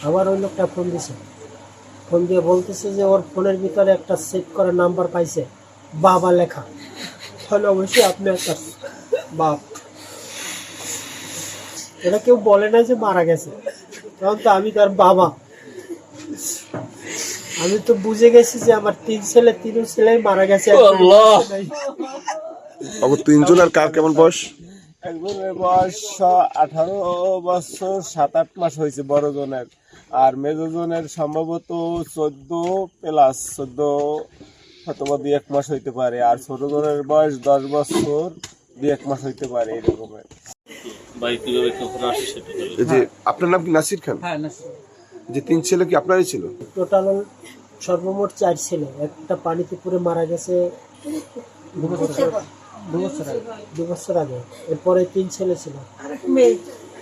আবার ওই লোকটা ফোন দিছে, ফোন দিয়ে বলতেছে যে ওর ফোনের ভিতরে একটা সেভ করা নাম্বার পাইছে, বাবা লেখা। তাহলে অবশ্যই আপনি একটা বাপ। এটা কেউ বলে না যে মারা গেছে, তখন তো আমি তার বাবা। আমি তো বুঝে গেছি যে আমার তিন ছেলে মারা গেছে। তিনজন আর কার কেমন বয়স? একজনের বয়স 18 বছর 7-8 মাস হয়েছে বড় জনের, আর মেজো জনের সম্ভবত 14+ অথবা 2-1 মাস হইতে পারে, আর ছোট জনের বয়স 10 বছর 2-1 মাস হইতে পারে এরকমের। যে আপনার নাম কি নাসির খান? যে তিন ছেলে কি আপনারই ছিল? টোটাল সর্বমোট 4 ছেলে, একটা পানিতে পুরে মারা গেছে 2 বছর আগে। এরপরে 3 ছেলে ছিল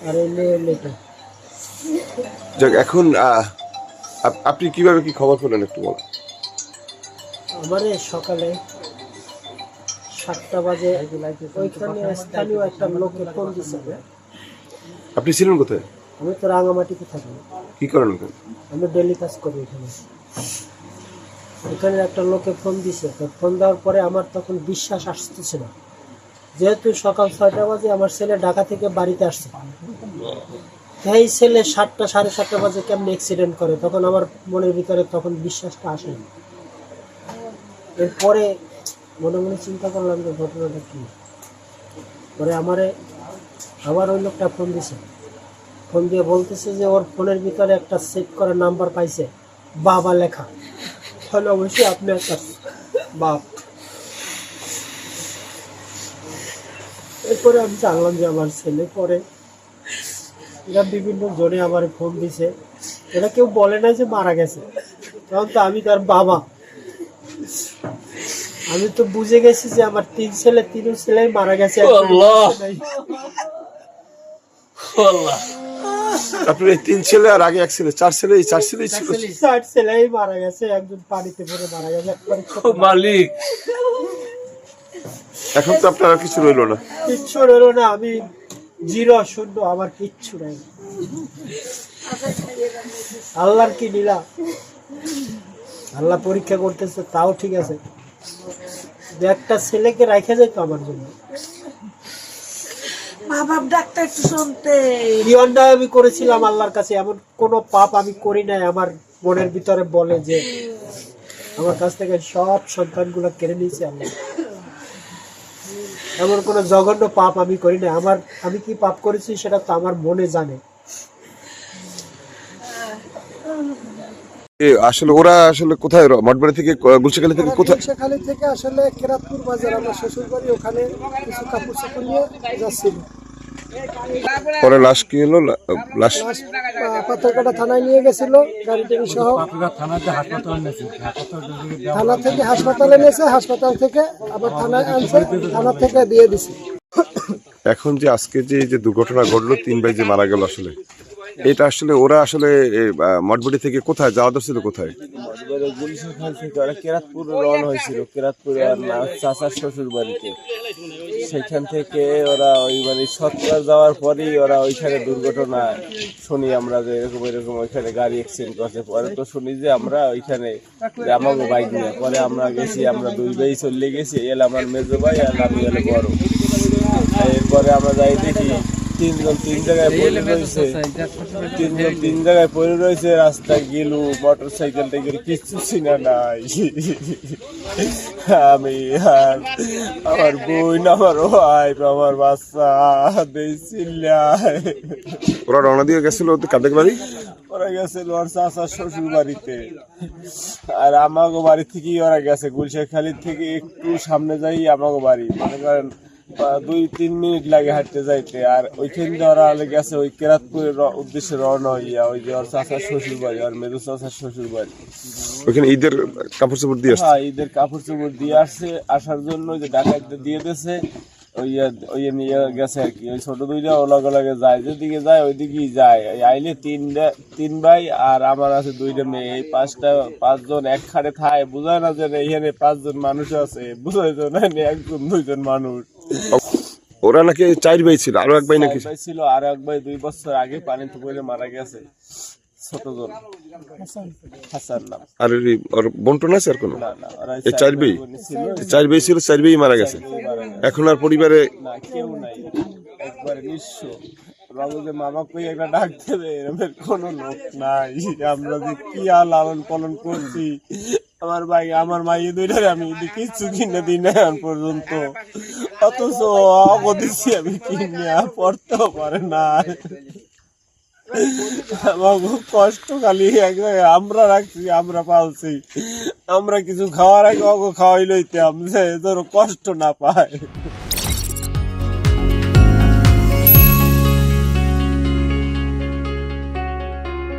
আর এই মেয়েটা। যাক, এখন আপনি কিভাবে কি খবর পেলেন একটু বলেন। আমার সকালে 7টা বাজে ওইখানে স্থানীয় একটা লোকে ফোন দিচ্ছে। আপনি ছিলেন কোথায়? আমি তো রাঙামাটিতে থাকি। কি করেন ওখানে? আমি ডেলি কাজ করি এখানে। এখানে একটা লোকে ফোন দিছে, তো ফোন দেওয়ার পরে আমার তখন বিশ্বাস আসতেছে না, যেহেতু সকাল 6টা বাজে আমার ছেলে ঢাকা থেকে বাড়িতে আসছে। এই ছেলে 7টা সাড়ে 7টা বাজে কেমন অ্যাক্সিডেন্ট করে, তখন আমার মনের ভিতরে তখন বিশ্বাসটা আসে না। এরপরে মনে মনে চিন্তা করলাম যে ঘটনাটা কি। পরে আবার ওই লোকটা ফোন দিছে, ফোন দিয়ে বলতেছে যে ওর ফোনের ভিতরে একটা সেভ করা নাম্বার পাইছে, বাবা লেখা। তাহলে অবশ্যই আপনি একটা বাপ। এরপরে আমি জানলাম যে আমার ছেলে। পরে এরা বিভিন্ন জনে আমার ফোন দিছে, এটা কেউ বলে না যে মারা গেছে, তখন তো আমি তার বাবা। আমি তো বুঝে গেছি যে আমার 3 ছেলে মারা গেছে। আপনার এই 3 ছেলে আর আগে 1 ছেলে, 4 ছেলে, এই 4 ছেলেই ছিল? 4 ছেলেই মারা গেছে, একজন পানিতে পড়ে মারা গেছে। মালিক এখন তো আপনার আর কিছু রইলো না। কিচ্ছু রইলো না, আমি 0 শূন্য, আমার কিচ্ছু নাই। আল্লাহর কি লীলা, আল্লাহ পরীক্ষা করতেছে, তাও ঠিক আছে। একটা ছেলেকে রাখা যায় তো আমার জন্য। কি অন্যায় আমি করেছিলাম আল্লাহর কাছে? এমন কোন পাপ আমি করি নাই। আমার মনের ভিতরে বলে যে আমার কাছ থেকে সব সন্তানগুলো কেড়ে নিয়েছে আল্লাহ। এমন কোন জঘন্য পাপ আমি করি না। আমি কি পাপ করেছি সেটা তো আমার মনে জানে। আসলে ওরা আসলে কোথায়, মঠবাড়ি থেকে, গুলশাখালী থেকে কোথায়? গুলশাখালী থেকে আসলে কেরাতপুর বাজার, আমার শ্বশুর বাড়ি, ওখানে কিছু কাপড় চোপড় নিয়ে যাচ্ছিল। পরে লাশ কি হলো? লাশ পাথরকাটা থানায় নিয়ে গেছিল গাড়ি টাড়ি সহ। থানা থেকে হাসপাতালে নিয়েছে, হাসপাতাল থেকে আবার থানায় আনছে, থানা থেকে দিয়ে দিছে। এখন যে আজকে যে দুর্ঘটনা ঘটলো, 3 ভাই যে মারা গেল, আসলে এটা আসলে ওরা আসলে মঠবাড়ি থেকে কোথায় যাওয়া ছিল? কোথায়? গুলশাখাল থেকে ওরা কেরাতপুর রওনা হয়েছিল, কেরাতপুরে চাচার শ্বশুর বাড়িতে। সেখান থেকে ওরা ওই মানে সৎকার যাওয়ার পরেই ওরা ওইখানে দুর্ঘটনা শুনি আমরা যে এরকম ওইখানে গাড়ি অ্যাক্সিডেন্ট করছে। পরে তো শুনি যে আমরা ওইখানে আমাকে বাইক নিয়ে, পরে আমরা গেছি, আমরা 2 ভাই চলে গেছি, এল আমার মেজো ভাই আর আমি এলে বড়। এরপরে আমরা যাই দেখি 3 জন 3 জায়গায় পড়ে রয়েছে, 3 জায়গায় পড়ে রয়েছে। রাস্তায় গেল মোটর সাইকেলটা গেলে কিচ্ছু চিনা নাই। আমি আর আমার বোন, আমার ওয়াইফ, আমার বাচ্চা দিয়েছিলাম। ওরা রওনা দিয়ে গেছিল কাদের বাড়ি? ওরা গেছিল ওর চাচার শ্বশুর বাড়িতে, আর আমাগো বাড়ি থেকেই ওরা গেছে। গুলশাখালী থেকে একটু সামনে যাই আমাগো বাড়ি, মনে করেন 2-3 মিনিট লাগে হাঁটতে যাইতে। আর ওইখান দিয়ে ওরা গেছে ওই কেরাতপুরের উদ্দেশ্যে রওনা হইয়া, ওই যে ওর চাচার শ্বশুর বাড়ি, আর মেজো চাচার শ্বশুর বাড়ি। ওইখানে ঈদের কাপড় চোপড় দিয়ে আসছে? হ্যাঁ, ঈদের কাপড় চোপড় দিয়ে আসছে। আসার জন্য যে ডাকাতদের দিয়ে দিয়েছে, ওই নিয়ে গেছে আর কি। ওই ছোট 2টা ওলাগে যায়, যেদিকে যায় ওইদিকেই যায়। আইলে 3 ভাই আর আমার আছে 2টা মেয়ে। এই 5 জন এক খাটে থায়, বুঝায় না যে এখানে 5 জন মানুষ আছে, বুঝাই তো না 1-2 জন মানুষ। ওরা নাকি 4 ভাই ছিল, আরো 1 ভাই নাকি ছিল, আর 1 ভাই 2 বছর আগে পানিতে পড়ে মারা গেছে। ছোট জন হাসান নাম। আর ওর বন্টন আছে আর কোনো? না না, ওরা এই চার ভাই? ছিল, চার ভাই ছিল, চার ভাই মারা গেছে। মারা গেছে। এখন আর পরিবারে না কেউ নাই, একবারে নিঃস্ব। বাবু যে মামা কই একটা ডাক দেবে এরকম কোনো লোক নাই। আমরা যে কি আর লালন পালন করছি, আমার ভাই আমার মাইয়ে দুইটারে আমি কিছু কিনে দিই না এখন পর্যন্ত, অথচ অগদিছি আমি কিনে পড়তেও পারে না। আমার খুব কষ্ট, খালি এক জায়গায় আমরা রাখছি, আমরা পালছি, আমরা কিছু খাওয়ার আগে অগ খাওয়াই লইতাম যে ধরো কষ্ট না পায়।